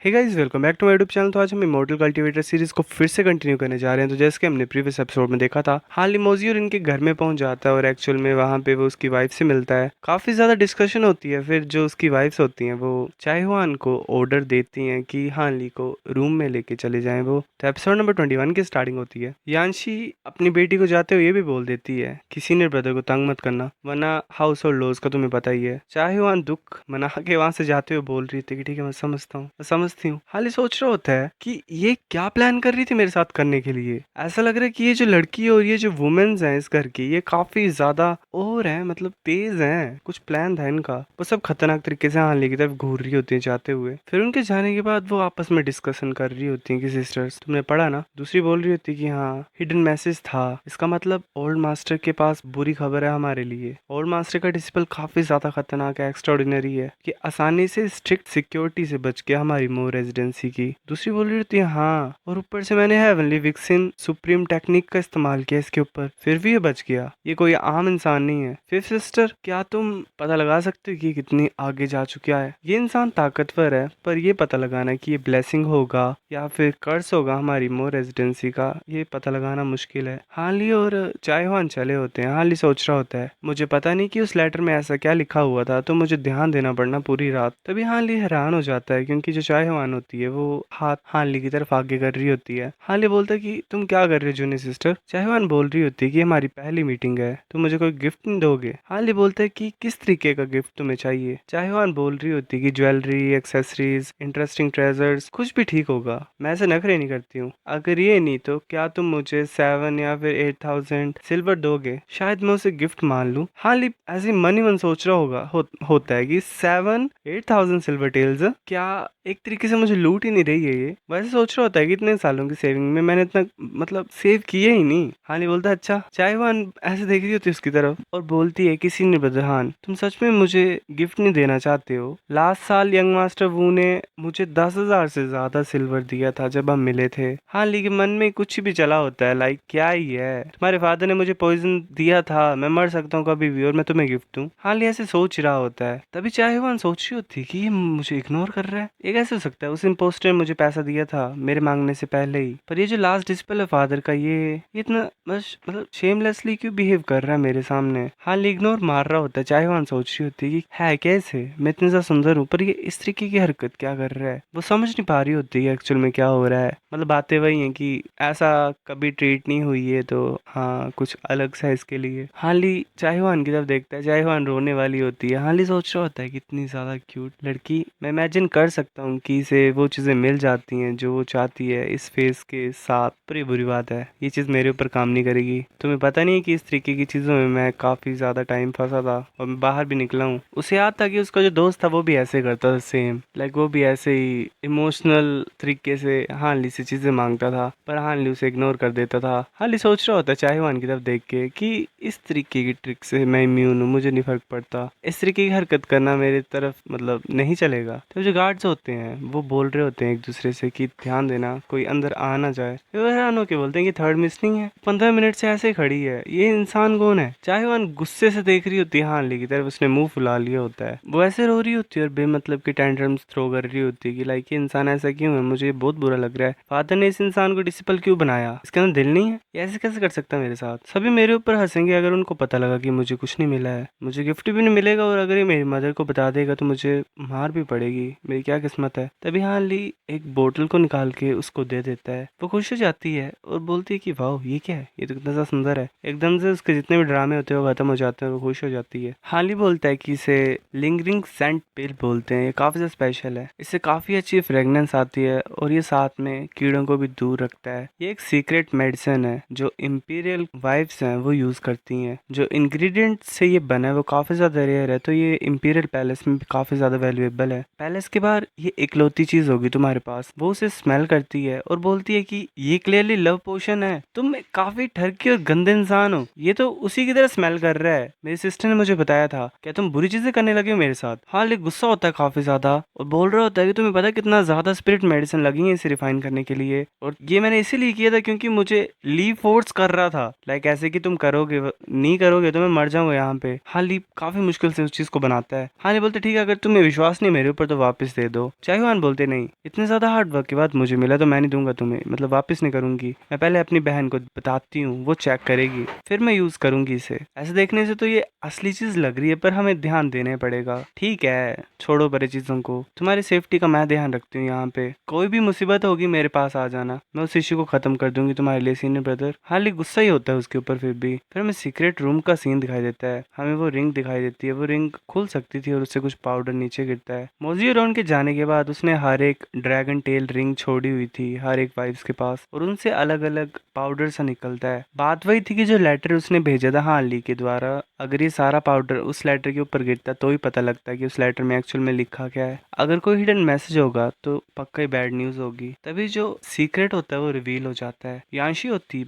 Hey guys, welcome back to my YouTube channel. तो आज हम इमॉर्टल कल्टीवेटर सीरीज को फिर से कंटिन्यू करने जा रहे हैं। तो जैसे कि हमने प्रीवियस एपिसोड में देखा था, हाल इमोजी और इनके घर में पहुंच जाता है और एक्चुअल में वहां पे वो उसकी वाइफ से मिलता है। काफी ज्यादा डिस्कशन होती है। फिर जो उसकी वाइफ्स होती हैं वो चाइहुआन को ऑर्डर देती हैं कि हानली को रूम में लेके चले जाएं वो। तो एपिसोड नंबर 21 की स्टार्टिंग होती है। यानशी अपनी बेटी को जाते हुए ये भी बोल देती है कि सीनियर ब्रदर को तंग मत करना, वरना हाउस होल्ड लॉज का तुम्हें पता ही है। चाइहुआन दुख मना के वहां से जाते हुए बोल रही थी कि ठीक है, मैं समझता हूँ, मैं समझती हूँ। हाल ही सोच रहा होता है कि ये क्या प्लान कर रही थी मेरे साथ करने के लिए। ऐसा लग रहा है कि ये जो लड़की और ये जो वुमेन्स हैं इस घर की, ये काफी ज्यादा और है, मतलब तेज हैं। कुछ प्लान था इनका। वो सब खतरनाक तरीके से हानली की तरफ घूर रही होती है जाते हुए। फिर उनके जाने के बाद वो आपस में डिस्कशन कर रही होती है कि सिस्टर्स, तुमने पढ़ा ना। दूसरी बोल रही होती है कि हाँ, हिडन मैसेज था, इसका मतलब ओल्ड मास्टर के पास बुरी खबर है हमारे लिए। ओल्ड मास्टर का डिसिपल काफी ज्यादा खतरनाक है, एक्स्ट्राऑर्डिनरी है, कि आसानी से स्ट्रिक्ट सिक्योरिटी से बच के हमारी मो रेजिडेंसी की। दूसरी बोल रही होती है हाँ, और ऊपर से मैंने हेवनली विक्सिन सुप्रीम टेक्निक का इस्तेमाल किया इसके ऊपर, फिर भी ये बच गया। ये कोई आम इंसान नहीं है। फिफ्थ सिस्टर, क्या तुम पता लगा सकते हो कि कितनी आगे जा चुका है? ये इंसान ताकतवर है, पर ये पता लगाना कि ये ब्लेसिंग होगा या फिर कर्स होगा हमारी मो रेजिडेंसी का, ये पता लगाना मुश्किल है। हाली और चाइहुआन चले होते हैं। हाली सोच रहा होता है, मुझे पता नहीं कि उस लेटर में ऐसा क्या लिखा हुआ था, तो मुझे ध्यान देना पड़ना पूरी रात। तभी हाली हैरान हो जाता है, क्योंकि जो चाइहुआन होती है वो हाथ हाली की तरफ आगे कर रही होती है। हाली बोलता है कि तुम क्या कर रहे हो जूनियर सिस्टर? चाइहुआन बोल रही होती है कि हमारी पहली मीटिंग है, तुम मुझे कोई गिफ्ट नहीं दोगे? हाली बोलता है कि किस तरीके का गिफ्ट तुम्हें चाहिए? चाइहुआन बोल रही होती है कि ज्वेलरी, एक्सेसरीज, इंटरेस्टिंग ट्रेजर्स, कुछ भी ठीक होगा, मैं ऐसे नखरे नहीं करती हूँ। अगर ये नहीं तो क्या तुम मुझे 7 या फिर 8,000 सिल्वर दोगे? शायद मैं उसे गिफ्ट मान लूं। हाली ऐसे मन ही मन सोच रहा होता है कि 7-8,000 सिल्वर टेल्स, क्या एक तरीके से मुझे लूट ही नहीं रही है ये? वैसे सोच रहा होता है कि इतने सालों की सेविंग में मैंने इतना मतलब सेव किया ही नहीं। हानी बोलता है अच्छा। चाइवान ऐसे देख रही होती है उसकी तरफ और बोलती है कि सीनियर ब्रदर हान, तुम सच में मुझे गिफ्ट नहीं देना चाहते हो? लास्ट साल यंग मास्टर वू ने मुझे 10,000 से ज्यादा सिल्वर दिया था जब हम मिले थे। हाली के मन में कुछ भी चला होता है, लाइक क्या ही है, तुम्हारे फादर ने मुझे पॉइजन दिया था, मैं मर सकता हूँ कभी भी और मैं तुम्हें गिफ्ट दूं। हाली ऐसे सोच रहा होता है। तभी चाइवान सोच रही होती है कि ये मुझे इग्नोर कर रहा है। ये कैसे हो सकता है? उस इम्पोस्टर ने मुझे पैसा दिया था मेरे मांगने से पहले ही, पर ये जो लास्ट डिस्पल है फादर का, ये इतना बस मतलब शेमलेसली क्यों बिहेव कर रहा है मेरे सामने? हाल इग्नोर मार रहा होता है। चाइवान सोच रही होती है कि है कैसे, मैं इतनी ज्यादा सुंदर हूँ पर ये इस तरीके की हरकत क्या कर रहा है? वो समझ नहीं पा रही होती है एक्चुअल में क्या हो रहा है। मतलब बातें वही हैं कि ऐसा कभी ट्रीट नहीं हुई है, तो हाँ कुछ अलग सा इसके लिए। हाली चाइवान की तरफ देखता है, चाइवान रोने वाली होती है। हाली सोच रहा होता है कितनी ज्यादा क्यूट लड़की। मैं इमेजिन कर सकता हूँ कि इसे वो चीजें मिल जाती हैं जो वो चाहती है इस फेस के साथ। पर ये बुरी बात है, ये चीज मेरे ऊपर काम नहीं करेगी। तुम्हें पता नहीं है कि इस तरीके की चीजों में मैं काफी ज्यादा टाइम फंसा था और मैं बाहर भी निकला हूँ। उसे याद था कि उसका जो दोस्त था वो भी ऐसे करता था सेम, लाइक वो भी ऐसे ही इमोशनल तरीके से हानली से चीजें मांगता था, पर हानली उसे इग्नोर कर देता था। हानली सोच रहा होता है चाइवान की तरफ देख के कि इस तरीके की ट्रिक से मैं इम्यून हूँ, मुझे नहीं फर्क पड़ता। इस तरीके की हरकत करना मेरे तरफ मतलब नहीं चलेगा। तो जो गार्ड्स होते हैं वो बोल रहे होते हैं एक दूसरे से कि ध्यान देना कोई अंदर आ ना जाए। वो हैरान होके बोलते हैं कि थर्ड मिसिंग है, 15 मिनट से ऐसे खड़ी है, ये इंसान कौन है? चाइवान गुस्से से देख रही होती है हानली की तरफ, उसने मुंह फुला लिया होता है। वो ऐसे रो रही होती है और बेमतलब की टेंट्रम्स थ्रो कर रही होती है कि लाइक ये इंसान ऐसा क्यों है, मुझे बहुत बुरा लग रहा है। फादर ने इस इंसान को डिसिपल क्यों बनाया? इसके अंदर दिल नहीं है? ये ऐसे कैसे कर सकता है मेरे साथ? सभी मेरे ऊपर हंसेंगे अगर उनको पता लगा कि मुझे कुछ नहीं मिला है, मुझे गिफ्ट भी नहीं मिलेगा, और अगर ये मेरी मदर को बता देगा तो मुझे मार भी पड़ेगी। मेरी क्या किस्मत है। तभी हानली एक बोतल को निकाल के उसको दे देता है। वो खुश हो जाती है और बोलती है कि वाह ये क्या है, ये तो कितना सा सुंदर है। एकदम से उसके जितने भी ड्रामे होते हैं वो खत्म हो जाते हैं, वो खुश हो जाती है। हानली बोलता है कि इसे लिंगरिंग सेंट पिल बोलते हैं, ये काफी ज्यादा स्पेशल है, इससे काफी अच्छी फ्रेगनेंस आती है और ये साथ में कीड़ों को भी दूर रखता है। ये एक सीक्रेट मेडिसिन है जो इंपीरियल वाइफ्स हैं वो यूज करती हैं। जो इंग्रेडिएंट से ये बना है वो काफी ज्यादा रेयर है, तो ये इंपीरियल पैलेस में भी काफी ज्यादा वैल्यूएबल है। पैलेस के बाहर ये इकलौती चीज होगी तुम्हारे पास। वो उसे स्मेल करती है और बोलती है कि ये क्लियरली लव पोशन है, तुम काफी ठरकी और गंदे इंसान हो, ये तो उसी की तरह स्मेल कर रहा है, मेरी सिस्टर ने मुझे बताया था। क्या तुम बुरी चीजें करने लगे हो मेरे साथ? हाँ, लेकिन गुस्सा होता है काफी ज्यादा और बोल रहा होता है कि तुम्हें पता है कितना ज्यादा स्पिरिट मेडिसिन लगी है इसे रिफाइन करने के लिए, और ये मैंने इसीलिए किया था क्योंकि मुझे ली फोर्स कर रहा था, लाइक ऐसे कि तुम करोगे, नहीं करोगे तो मैं मर जाऊंगा यहाँ पे। हाँ ली काफी मुश्किल से उस चीज को बनाता है। हाँ ली बोलते ठीक है, अगर तुम्हें विश्वास नहीं मेरे ऊपर तो वापस दे दो। चाहवान बोलते नहीं, इतने ज्यादा हार्ड वर्क के बाद मुझे मिला तो मैं नहीं दूंगा तुम्हें, मतलब वापस नहीं करूंगी, मैं पहले अपनी बहन को बताती हूँ, वो चेक करेगी, फिर मैं यूज करूंगी इसे। ऐसे देखने से तो ये असली चीज लग रही है, पर हमें ध्यान देने पड़ेगा। ठीक है छोड़ो परे चीजों को, तुम्हारी सेफ्टी का मैं ध्यान रखती हूँ। यहाँ पे कोई भी मुसीबत होगी मेरे पास आ जाना, मैं उस इश्यू को खत्म कर दूंगी तुम्हारे लिए सीनियर ब्रदर। हार्ली गुस्सा ही होता है उसके ऊपर, फिर हमें सीक्रेट रूम का सीन दिखाई देता है, हमें वो रिंग दिखाई देती है, वो रिंग खुल सकती थी और उससे कुछ पाउडर नीचे गिरता है। मोजी रॉन के जाने के बाद उसने हर एक ड्रैगन टेल रिंग छोड़ी हुई थी हर एक वाइफ्स के पास, और उनसे अलग अलग पाउडर सा निकलता है। बात वही थी कि जो लेटर उसने भेजा था हार्ली के द्वारा, अगर ये सारा पाउडर उस लेटर के ऊपर गिरता तो ही पता लगता है कि उस लेटर में एक्चुअल में लिखा क्या है। अगर कोई हिडन मैसेज होगा तो पक्का ही बैड न्यूज होगी। तभी जो सीक्रेट होता है वो रिवील हो जाता है। यांशी होती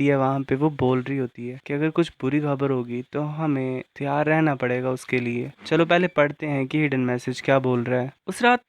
है वहां पे, वो बोल रही होती है कि अगर कुछ बुरी खबर होगी तो हमें तैयार रहना पड़ेगा उसके लिए। चलो पहले पढ़ते हैं कि हिडन मैसेज क्या बोल रहा है।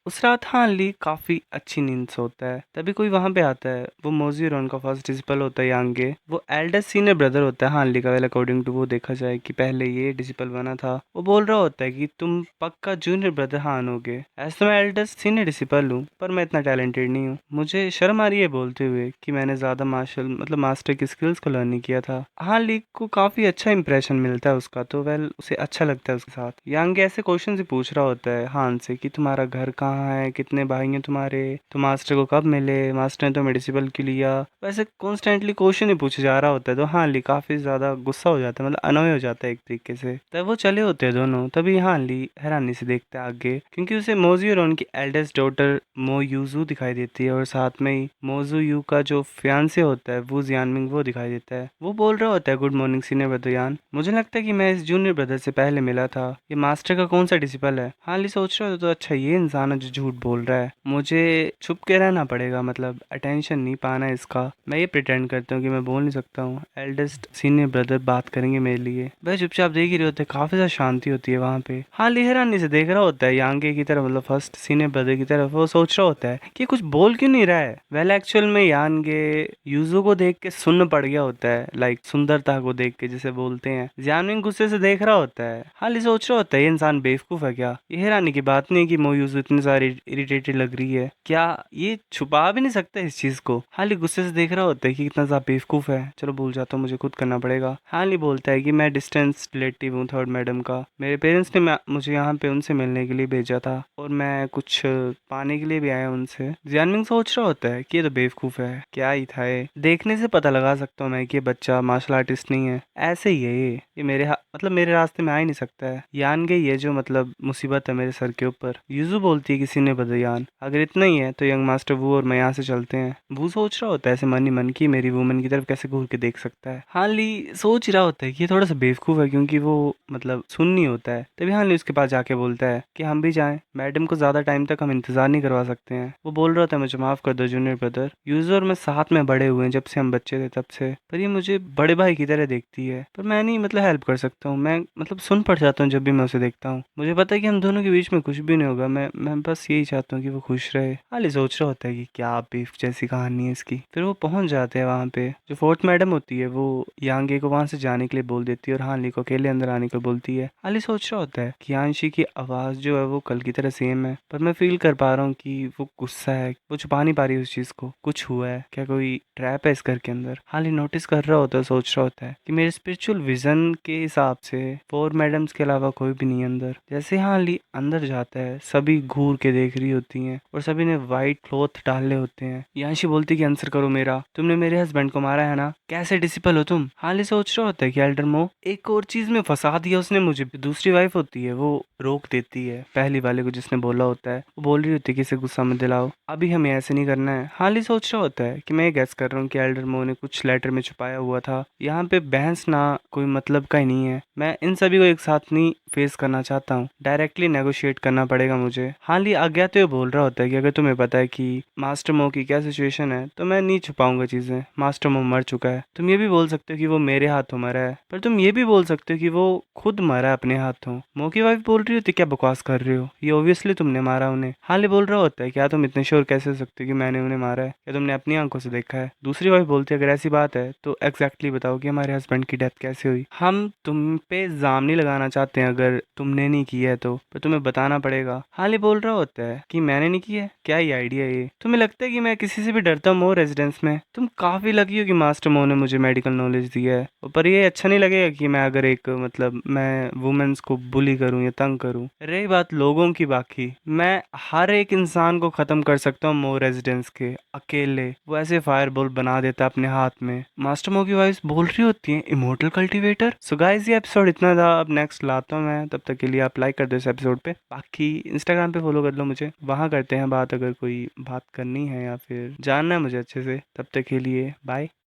उस रात हार्ली काफी अच्छी नींद सोता है। तभी कोई वहां पे आता है, वो मोजी रॉन का फर्स्ट डिसिपल होता है यांगे। वो एल्डेस्ट सीनियर ब्रदर होता है हार्ली का, वेल अकॉर्डिंग टू वो देखा जाए कि पहले ये डिसिपल बना था। वो बोल रहा होता है कि तुम पक्का जूनियर ब्रदर हान होगे। ऐसे तो मैं एल्डेस्ट सीनियर डिसिपल हूँ, पर मैं इतना टैलेंटेड नहीं हूँ। मुझे शर्म आ रही है बोलते हुए कि मैंने ज्यादा मास्टर की स्किल्स को लर्न नहीं किया था। हार्ली को काफी अच्छा इंप्रेशन मिलता है उसका, तो वेल उसे अच्छा लगता है उसके साथ। यांगे ऐसे क्वेश्चन से पूछ रहा होता है हान से कि तुम्हारा घर कहाँ है, कितने भाई हैं तुम्हारे, तुम मास्टर को कब मिले, मास्टर ने तुम्हें डिसिपल क्यों लिया। वैसे कॉन्स्टेंटली क्वेश्चन ही पूछे जा रहा होता है, तो हार्ली काफी ज्यादा गुस्सा हो जाता है, मतलब अनोय हो जाता है एक तरीके से। तब वो चले होते हैं दोनों। तभी हार्ली हैरानी से देखता है आगे, क्योंकि उसे मोजू और उनकी एल्डेस्ट डॉटर मो यूजू दिखाई देती है, और साथ में ही मोजू यू का जो फियांसे होता है वो जियानमिंग वो दिखाई देता है। वो बोल रहा होता है गुड मॉर्निंग सीनियर ब्रदर यान, मुझे लगता है कि मैं इस जूनियर ब्रदर से पहले मिला था। ये मास्टर का कौन सा डिसिपल है। हार्ली सोच रहा था तो अच्छा ये इंसान है जो झूठ बोल रहा है, मुझे छुप के रहना पड़ेगा, मतलब अटेंशन नहीं पाना है इसका। मैं ये प्रिटेंड करता हूँ कि मैं बोल नहीं सकता हूँ, एल्डेस्ट सीनियर ब्रदर बात करेंगे मेरे लिए। वह चुपचाप देख ही रहे होते, काफी ज्यादा शांति होती है वहाँ पे। हार्ली हैरानी से देख रहा होता है यांगे की तरफ, मतलब फर्स्ट सीनियर ब्रदर की तरफ। वो सोच रहा होता है कि कुछ बोल क्यों नहीं रहा है। वेल एक्चुअल में यांगे यूजू को देख के सुन्न पड़ गया होता है, लाइक सुंदरता को देख के जिसे बोलते हैं। जियानमिंग गुस्से से देख रहा होता है। हार्ली सोच रहा होता है ये इंसान बेवकूफ है क्या। ये हैरानी की बात नहीं कि मो यूजू इतनी सारी इरिटेटेड लग रही है, क्या ये छुपा भी नहीं सकता इस चीज को। हार्ली गुस्से से देख रहा होता है कि कितना ज्यादा बेवकूफ है। चलो भूल जाता हूँ, मुझे खुद करना पड़ेगा। हार्ली बोलता है कि मैं डिस्टेंस रिलेटिव हूँ थर्ड मैडम का, मेरे पेरेंट्स ने मुझे यहाँ पे उनसे मिलने के लिए भेजा था, और मैं कुछ पाने के लिए भी आया उनसे। जियानमिंग सोच रहा होता है कि ये तो बेवकूफ है, क्या ही था ये, देखने से पता लगा सकता हूँ मैं कि ये बच्चा मार्शल आर्टिस्ट नहीं है, ऐसे ही है ये मतलब मेरे रास्ते में आ ही नहीं सकता है। यान गई ये जो मतलब मुसीबत है मेरे सर के ऊपर। यूजू बोलती है किसी ने बदयान, अगर इतना ही है तो यंग मास्टर वू और मैं यहाँ से चलते हैं। वो सोच रहा होता है ऐसे मन ही मन की मेरी वुमन की तरफ कैसे घूर के देख सकता है। हार्ली सोच रहा होता है कि ये थोड़ा सा बेवकूफ है, क्योंकि वो मतलब सुन नहीं होता है। तभी हार्ली उसके पास जाके बोलता है कि हम भी जाएं, मैडम को ज्यादा टाइम तक हम इंतजार नहीं करवा सकते हैं। वो बोल रहा था मुझे माफ कर दो जूनियर ब्रदर, यूजर और मैं साथ में बड़े हुए हैं जब से हम बच्चे थे तब से, पर ये मुझे बड़े भाई की तरह देखती है, पर मैं नहीं मतलब हेल्प कर सकता हूँ, मैं मतलब सुन पड़ जाता हूँ जब भी मैं उसे देखता हूँ। मुझे पता है कि हम दोनों के बीच में कुछ भी नहीं होगा, मैं बस यही चाहता हूँ कि वो खुश रहे। हाली सोच रहा होता है कि क्या बीफ जैसी कहानी है इसकी। फिर वो पहुंच जाते हैं वहाँ पे। जो फोर्थ मैडम होती है वो यांगे को वहां से जाने के लिए बोल देती है और हाली को अकेले अंदर आने को बोलती है। हाली सोच रहा होता है कि यांशी की आवाज जो है वो कल की तरह सेम है, पर मैं फील कर पा रहा हूँ कि वो गुस्सा है, वो छुपा नहीं पा रही उस चीज को। कुछ हुआ है क्या, कोई ट्रैप है इस घर के अंदर। हाली नोटिस कर रहा होता है, सोच रहा होता है कि मेरे स्पिरिचुअल विजन के हिसाब से फोर मैडम्स के अलावा कोई भी नहीं है अंदर। जैसे हाली अंदर जाता है सभी घूर के देख रही होती हैं, और सभी ने व्हाइट क्लॉथ डाले होते हैं। यांशी बोलती कि आंसर करो मेरा, तुमने मेरे हस्बैंड को मारा है ना, कैसे डिसिपल हो तुम। हाली सोच रहा होता है कि एल्डरमो एक और चीज में फंसा दिया उसने मुझे। दूसरी वाइफ होती है वो रोक देती है पहली वाले को जिसने बोला होता है। वो बोल रही होती है कि इसे गुस्सा मत दिलाओ, अभी हमें ऐसे नहीं करना है। हाली सोच रहा होता है कि मैं गैस कर रहा हूँ कि एल्डरमो ने कुछ लेटर में छुपाया हुआ था। यहाँ पे बहस ना कोई मतलब का ही नहीं है, मैं इन सभी को एक साथ नहीं फेस करना चाहता हूँ, डायरेक्टली नेगोशिएट करना पड़ेगा मुझे। हाली अज्ञात तो बोल रहा होता है कि अगर तुम्हें पता है कि मास्टर मो की क्या सिचुएशन है तो मैं नहीं छुपाऊंगा चीजें, मास्टर मो मर चुका है। तुम ये भी बोल सकते हो कि वो मेरे हाथों मरा है, पर तुम ये भी बोल सकते हो कि वो खुद मरा है अपने हाथों। मो की वाइफ बोल रही होती क्या बकवास कर रहे हो, ये ऑब्वियसली तुमने मारा उन्हें। हाली बोल रहा होता है क्या तुम इतने श्योर कैसे हो सकते हो कि मैंने उन्हें मारा है, क्या तुमने अपनी आंखों से देखा है। दूसरी वाइफ बोलती है अगर ऐसी बात है तो एग्जैक्टली बताओ कि हमारे हस्बैंड की डेथ कैसे हुई। हम तुम पे इल्जाम नहीं लगाना चाहते हैं अगर तुमने नहीं किया है तो, पर तुम्हें बताना पड़ेगा। हाली बोल रहा होता है कि मैंने नहीं किया है, क्या ही आइडिया है ये। तुम्हें लगता है कि मैं किसी से भी डरता हूँ रेजिडेंस में? तुम काफी लकी हो कि मास्टर मो ने मुझे मेडिकल नॉलेज दिया है, पर ये अच्छा नहीं लगेगा कि मैं अगर एक मतलब मैं वुमेन्स को बुली करूं या तंग करूं। रही बात लोगों की, बाकी मैं हर एक इंसान को खत्म कर सकता हूँ मो रेजिडेंस के अकेले। वो ऐसे फायर बॉल बना देता है अपने हाथ में। मास्टर मो की वॉइस बोल रही होती है इमोर्टल कल्टीवेटर। सो गाइस ये एपिसोड इतना था, अब नेक्स्ट लाता हूँ मैं, तब तक के लिए आप लाइक कर दो इस एपिसोड पे। बाकी इंस्टाग्राम पे फॉलो कर लो मुझे, वहां करते हैं बात अगर कोई बात करनी है या फिर जानना है मुझे अच्छे से। तब तक के लिए बाय।